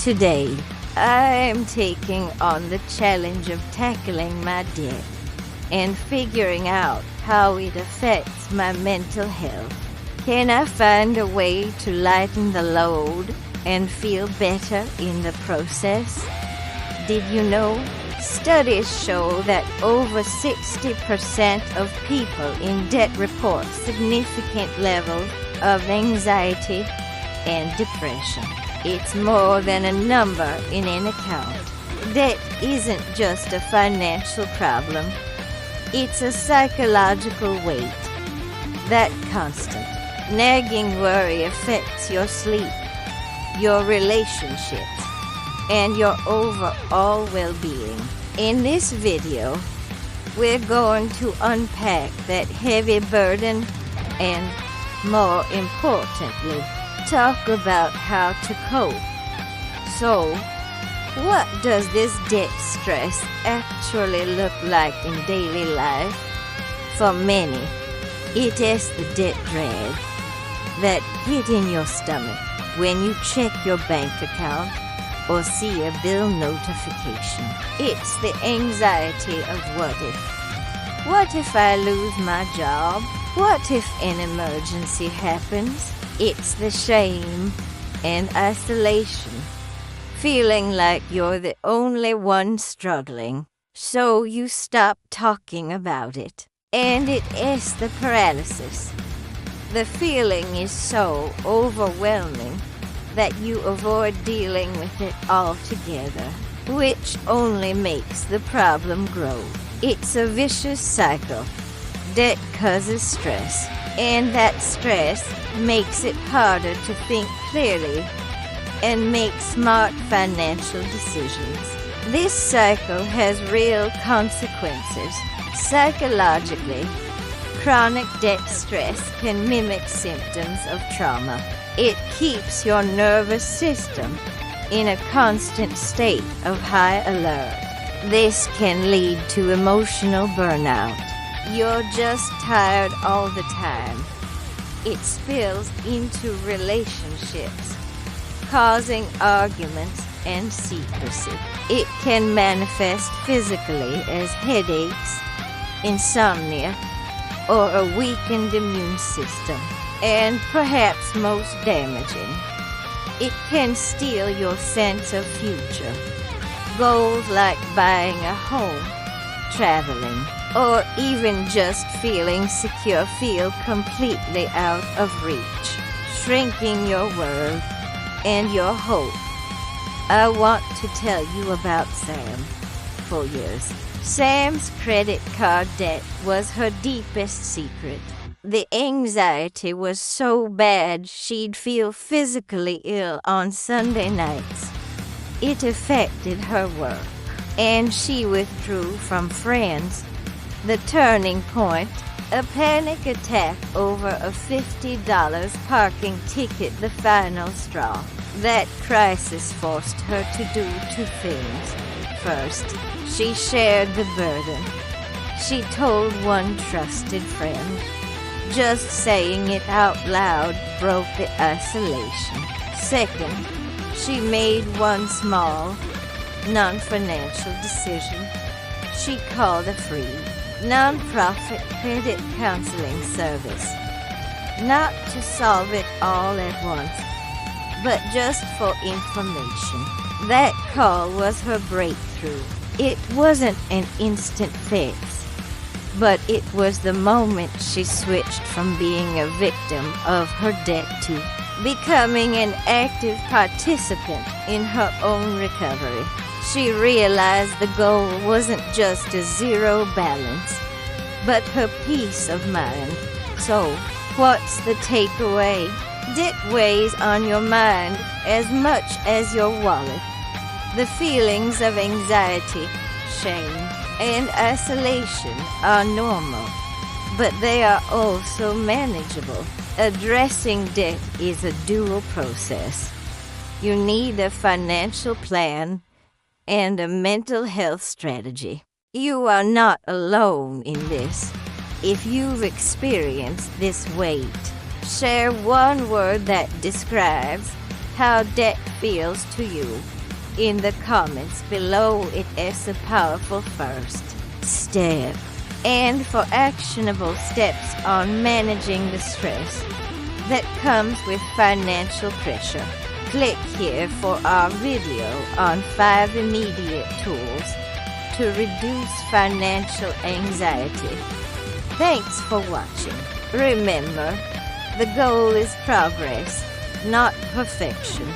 Today, I am taking on the challenge of tackling my debt and figuring out how it affects my mental health. Can I find a way to lighten the load and feel better in the process? Did you know? Studies show that over 60% of people in debt report significant levels of anxiety and depression. It's more than a number in an account. Debt isn't just a financial problem. It's a psychological weight. That constant, nagging worry affects your sleep, your relationships, and your overall well-being. In this video, we're going to unpack that heavy burden and, more importantly, talk about how to cope. So, what does this debt stress actually look like in daily life? For many, it is the debt dread, that pit in your stomach when you check your bank account or see a bill notification. It's the anxiety of what if. What if I lose my job? What if an emergency happens? It's the shame and isolation, feeling like you're the only one struggling, so you stop talking about it. And it is the paralysis. The feeling is so overwhelming that you avoid dealing with it altogether, which only makes the problem grow. It's a vicious cycle. Debt causes stress, and that stress makes it harder to think clearly and make smart financial decisions. This cycle has real consequences. Psychologically, chronic debt stress can mimic symptoms of trauma. It keeps your nervous system in a constant state of high alert. This can lead to emotional burnout. You're just tired all the time. It spills into relationships, causing arguments and secrecy. It can manifest physically as headaches, insomnia, or a weakened immune system. And perhaps most damaging, it can steal your sense of future. Goals like buying a home, traveling, or even just feeling secure feel completely out of reach, shrinking your world and your hope. I want to tell you about Sam. For years, Sam's credit card debt was her deepest secret. The anxiety was so bad she'd feel physically ill on Sunday nights. It affected her work, and she withdrew from friends. The turning point, a panic attack over a $50 parking ticket, the final straw. That crisis forced her to do two things. First, she shared the burden. She told one trusted friend. Just saying it out loud broke the isolation. Second, she made one small, non-financial decision. She called a free, non-profit credit counseling service. Not to solve it all at once, but just for information. That call was her breakthrough. It wasn't an instant fix, but it was the moment she switched from being a victim of her debt to becoming an active participant in her own recovery. She realized the goal wasn't just a zero balance, but her peace of mind. So, what's the takeaway? Debt weighs on your mind as much as your wallet. The feelings of anxiety, shame, and isolation are normal, but they are also manageable. Addressing debt is a dual process. You need a financial plan and a mental health strategy. You are not alone in this. If you've experienced this weight, share one word that describes how debt feels to you in the comments below. It is a powerful first step. And for actionable steps on managing the stress that comes with financial pressure, click here for our video on 5 immediate tools to reduce financial anxiety. Thanks for watching. Remember, the goal is progress, not perfection.